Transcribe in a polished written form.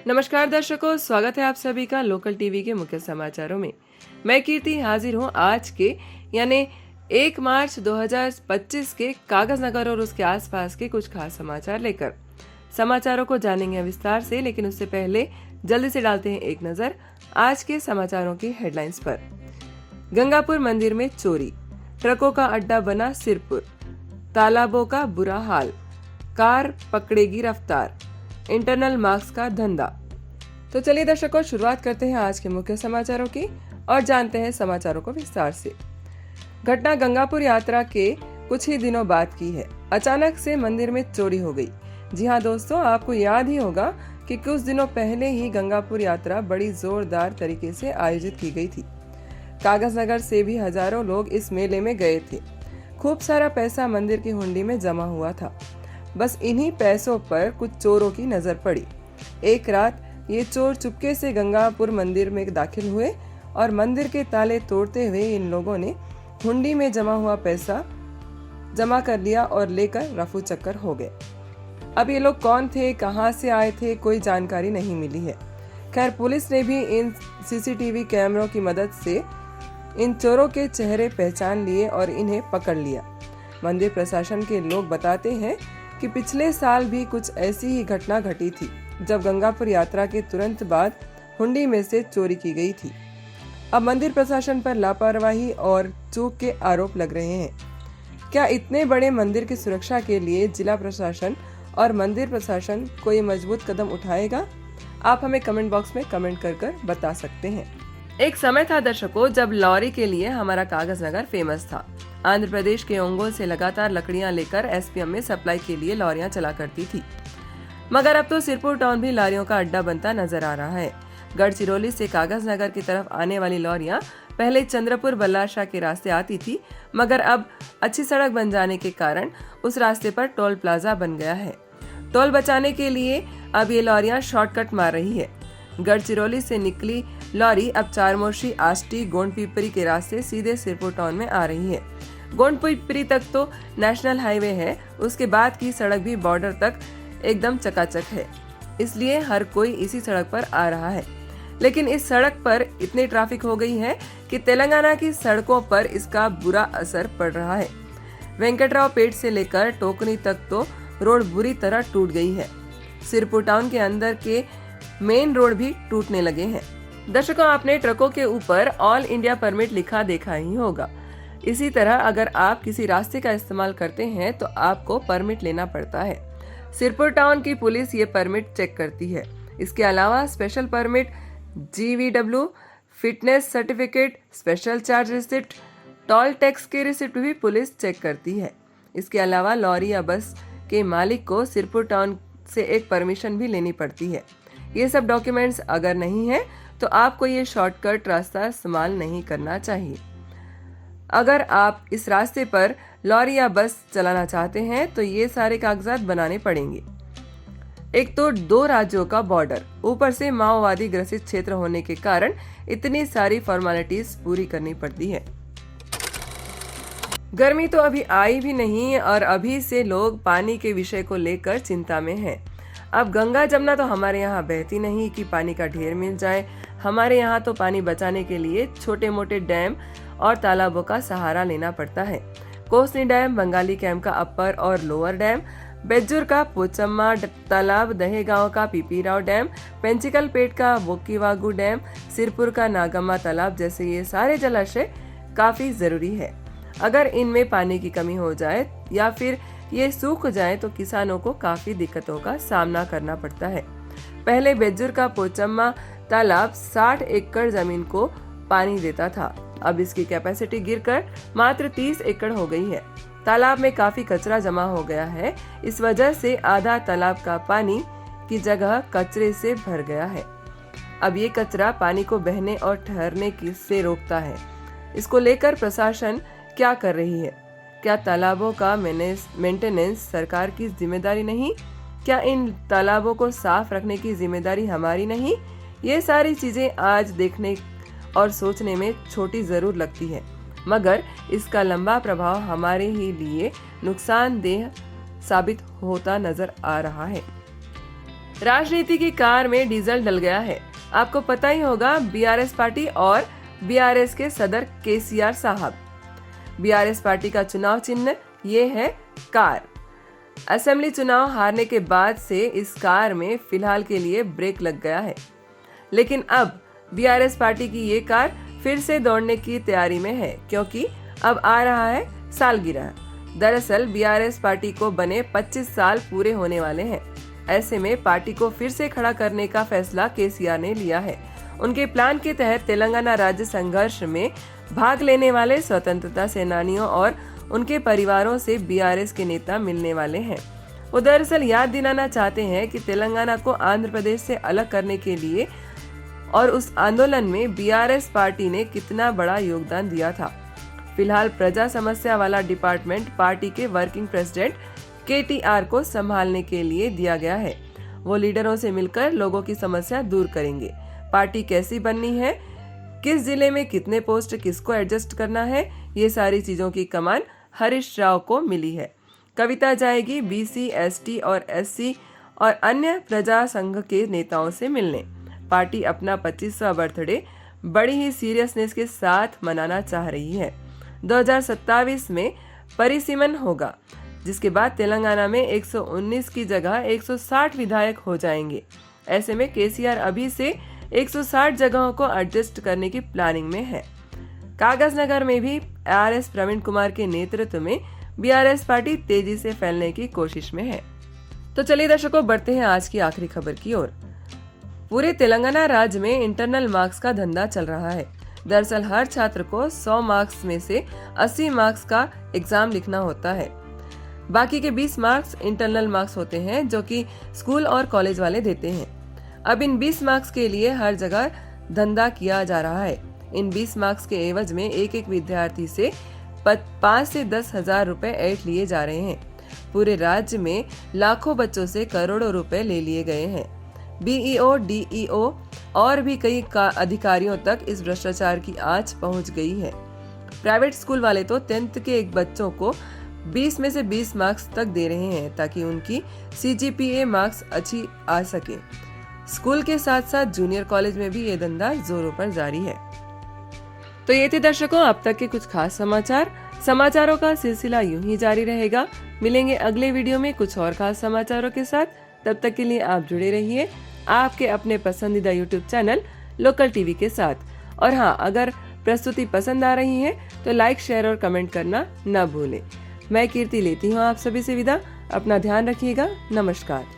नमस्कार दर्शकों, स्वागत है आप सभी का लोकल टीवी के मुख्य समाचारों में। मैं कीर्ति हाजिर हूं आज के यानी 1 मार्च 2025 के कागज नगर और उसके आसपास के कुछ खास समाचार लेकर। समाचारों को जानेंगे विस्तार से, लेकिन उससे पहले जल्दी से डालते हैं एक नजर आज के समाचारों की हेडलाइंस पर। गंगापुर मंदिर में चोरी, ट्रकों का अड्डा बना सिरपुर, तालाबों का बुरा हाल, कार पकड़ेगी रफ्तार, इंटरनल मार्क्स का धंधा। तो चलिए दर्शकों, शुरुआत करते हैं आज के मुख्य समाचारों की और जानते हैं समाचारों को विस्तार से। घटना गंगापुर यात्रा के कुछ ही दिनों बाद की है। अचानक से मंदिर में चोरी हो गई। जी हाँ दोस्तों, आपको याद ही होगा कि कुछ दिनों पहले ही गंगापुर यात्रा बड़ी जोरदार तरीके से आयोजित की गई थी। कागज नगर से भी हजारों लोग इस मेले में गए थे। खूब सारा पैसा मंदिर की हुंडी में जमा हुआ था। बस इन्हीं पैसों पर कुछ चोरों की नजर पड़ी। एक रात ये चोर चुपके से गंगापुर मंदिर में दाखिल हुए और मंदिर के ताले तोड़ते हुए इन लोगों ने हुंडी में जमा हुआ पैसा जमा कर लिया और लेकर रफू चक्कर हो गए। अब ये लोग कौन थे, कहां से आए थे, कोई जानकारी नहीं मिली है। खैर, पुलिस ने भी इन सीसीटीवी कैमरों की मदद से इन चोरों के चेहरे पहचान लिए और इन्हें पकड़ लिया। मंदिर प्रशासन के लोग बताते हैं कि पिछले साल भी कुछ ऐसी ही घटना घटी थी, जब गंगापुर यात्रा के तुरंत बाद हुंडी में से चोरी की गई थी। अब मंदिर प्रशासन पर लापरवाही और चूक के आरोप लग रहे हैं। क्या इतने बड़े मंदिर की सुरक्षा के लिए जिला प्रशासन और मंदिर प्रशासन कोई मजबूत कदम उठाएगा? आप हमें कमेंट बॉक्स में कमेंट कर बता सकते हैं। एक समय था दर्शकों, जब लॉरी के लिए हमारा कागज नगर फेमस था। आंध्र प्रदेश के ओंगोल से लगातार लकड़ियां लेकर एसपीएम में सप्लाई के लिए लॉरियां चला करती थी, मगर अब तो सिरपुर टाउन भी लॉरियों का अड्डा बनता नजर आ रहा है। गढ़चिरौली से कागज नगर की तरफ आने वाली लॉरियां पहले चंद्रपुर बल्लाशाह के रास्ते आती थी, मगर अब अच्छी सड़क बन जाने के कारण उस रास्ते पर टोल प्लाजा बन गया है। टोल बचाने के लिए अब ये लॉरियां शॉर्टकट मार रही है। गढ़चिरौली से निकली लॉरी अब चारमोशी, आष्टी, गोंडपीपरी के रास्ते सीधे सिरपुर टाउन में आ रही है। गोंडपीपरी तक तो नेशनल हाईवे है, उसके बाद की सड़क भी बॉर्डर तक एकदम चकाचक है, इसलिए हर कोई इसी सड़क पर आ रहा है। लेकिन इस सड़क पर इतनी ट्रैफिक हो गई है कि तेलंगाना की सड़कों पर इसका बुरा असर पड़ रहा है। वेंकटराव पेट से लेकर टोकनी तक तो रोड बुरी तरह टूट गई है। सिरपुर टाउन के अंदर के मेन रोड भी टूटने लगे हैं। दर्शकों, आपने ट्रकों के ऊपर ऑल इंडिया परमिट लिखा देखा ही होगा। इसी तरह अगर आप किसी रास्ते का इस्तेमाल करते हैं तो आपको परमिट लेना पड़ता है। सिरपुर टाउन की पुलिस ये परमिट चेक करती है। इसके अलावा special permit, GVW, fitness certificate, special charge receipt, toll tax की रिसिप्ट भी पुलिस चेक करती है। इसके अलावा लॉरी या बस के मालिक को सिरपुर टाउन से एक परमिशन भी लेनी पड़ती है। ये सब डॉक्यूमेंट्स अगर नहीं है तो आपको ये शॉर्टकट रास्ता इस्तेमाल नहीं करना चाहिए। अगर आप इस रास्ते पर लॉरी या बस चलाना चाहते हैं तो ये सारे कागजात बनाने पड़ेंगे। एक तो 2 राज्यों का बॉर्डर, ऊपर से माओवादी ग्रसित क्षेत्र होने के कारण इतनी सारी फॉर्मेलिटीज पूरी करनी पड़ती है। गर्मी तो अभी आई भी नहीं और अभी से लोग पानी के विषय को लेकर चिंता में हैं। अब गंगा जमुना तो हमारे यहाँ बहती नहीं कि पानी का ढेर मिल जाए। हमारे यहाँ तो पानी बचाने के लिए छोटे मोटे डैम और तालाबों का सहारा लेना पड़ता है। कोसनी डैम, बंगाली कैंप का अपर और लोअर डैम, बेज्जुर का पोचम्मा तालाब, दहेगांव का पीपीराव डैम, पेंचिकल पेट का बोकीवागू डैम, सिरपुर का नागम्मा तालाब जैसे ये सारे जलाशय काफी जरूरी है। अगर इनमें पानी की कमी हो जाए या फिर ये सूख जाए तो किसानों को काफी दिक्कतों का सामना करना पड़ता है। पहले बेज्जुर का पोचम्मा तालाब 60 एकड़ जमीन को पानी देता था। अब इसकी कैपेसिटी गिरकर मात्र 30 एकड़ हो गई है। तालाब में काफी कचरा जमा हो गया है। इस वजह से आधा तालाब का पानी की जगह कचरे से भर गया है। अब ये कचरा पानी को बहने और ठहरने से रोकता है। इसको लेकर प्रशासन क्या कर रही है? क्या तालाबों का मेंटेनेंस सरकार की जिम्मेदारी नहीं? क्या इन तालाबों को साफ रखने की जिम्मेदारी हमारी नहीं? ये सारी चीजें आज देखने और सोचने में छोटी जरूर लगती है, मगर इसका लंबा प्रभाव हमारे ही लिए नुकसानदेह साबित होता नजर आ रहा है। राजनीति की कार में डीजल डल गया है। आपको पता ही होगा, बीआरएस पार्टी और बीआरएस के सदर केसीआर साहब। बीआरएस पार्टी का चुनाव चिन्ह ये है कार। असेंबली चुनाव हारने के बाद से इस कार में फिलहाल के लिए ब्रेक लग गया है, लेकिन अब बीआरएस पार्टी की ये कार फिर से दौड़ने की तैयारी में है, क्योंकि अब आ रहा है सालगिरह। दरअसल बीआरएस पार्टी को बने 25 साल पूरे होने वाले हैं। ऐसे में पार्टी को फिर से खड़ा करने का फैसला केसीआर ने लिया है। उनके प्लान के तहत तेलंगाना राज्य संघर्ष में भाग लेने वाले स्वतंत्रता सेनानियों और उनके परिवारों से बीआरएस के नेता मिलने वाले हैं। वो दरअसल याद दिलाना चाहते हैं कि तेलंगाना को आंध्र प्रदेश से अलग करने के लिए और उस आंदोलन में बीआरएस पार्टी ने कितना बड़ा योगदान दिया था। फिलहाल प्रजा समस्या वाला डिपार्टमेंट पार्टी के वर्किंग प्रेसिडेंट केटीआर को संभालने के लिए दिया गया है। वो लीडरों से मिलकर लोगों की समस्या दूर करेंगे। पार्टी कैसी बननी है, किस जिले में कितने पोस्ट किसको एडजस्ट करना है, ये सारी चीजों की कमान हरीश राव को मिली है। कविता जाएगी बीसी, एसटी और एससी और अन्य प्रजा संघ के नेताओं से मिलने। पार्टी अपना 25वां बर्थडे बड़ी ही सीरियसनेस के साथ मनाना चाह रही है। 2027 में परिसीमन होगा, जिसके बाद तेलंगाना में 119 की जगह 160 विधायक हो जाएंगे। ऐसे में केसीआर अभी से 160 जगहों को एडजस्ट करने की प्लानिंग में है। कागज नगर में भी आरएस प्रवीण कुमार के नेतृत्व में बीआरएस पार्टी तेजी से फैलने की कोशिश में है। तो चलिए दर्शकों, बढ़ते हैं आज की आखिरी खबर की ओर। पूरे तेलंगाना राज्य में इंटरनल मार्क्स का धंधा चल रहा है। दरअसल हर छात्र को 100 मार्क्स में से 80 मार्क्स का एग्जाम लिखना होता है। बाकी के 20 मार्क्स इंटरनल मार्क्स होते हैं, जो कि स्कूल और कॉलेज वाले देते हैं। अब इन 20 मार्क्स के लिए हर जगह धंधा किया जा रहा है। इन 20 मार्क्स के एवज में एक विद्यार्थी से 5 से 10 हजार रुपए ऐंठ लिए जा रहे हैं। पूरे राज्य में लाखों बच्चों से करोड़ों रुपए ले लिए गए हैं। बीईओ, डीईओ और भी कई अधिकारियों तक इस भ्रष्टाचार की आंच पहुंच गई है। प्राइवेट स्कूल वाले तो 10th के एक बच्चों को 20 में से 20 मार्क्स तक दे रहे हैं, ताकि उनकी सीजीपीए मार्क्स अच्छी आ सके। स्कूल के साथ साथ जूनियर कॉलेज में भी ये धंधा जोरों पर जारी है। तो ये थे दर्शकों अब तक के कुछ खास समाचार। समाचारों का सिलसिला यूं ही जारी रहेगा। मिलेंगे अगले वीडियो में कुछ और खास समाचारों के साथ। तब तक के लिए आप जुड़े रहिए आपके अपने पसंदीदा यूट्यूब चैनल लोकल टीवी के साथ। और हाँ, अगर प्रस्तुति पसंद आ रही है तो लाइक, शेयर और कमेंट करना न भूलें। मैं कीर्ति लेती हूँ आप सभी से विदा। अपना ध्यान रखिएगा। नमस्कार।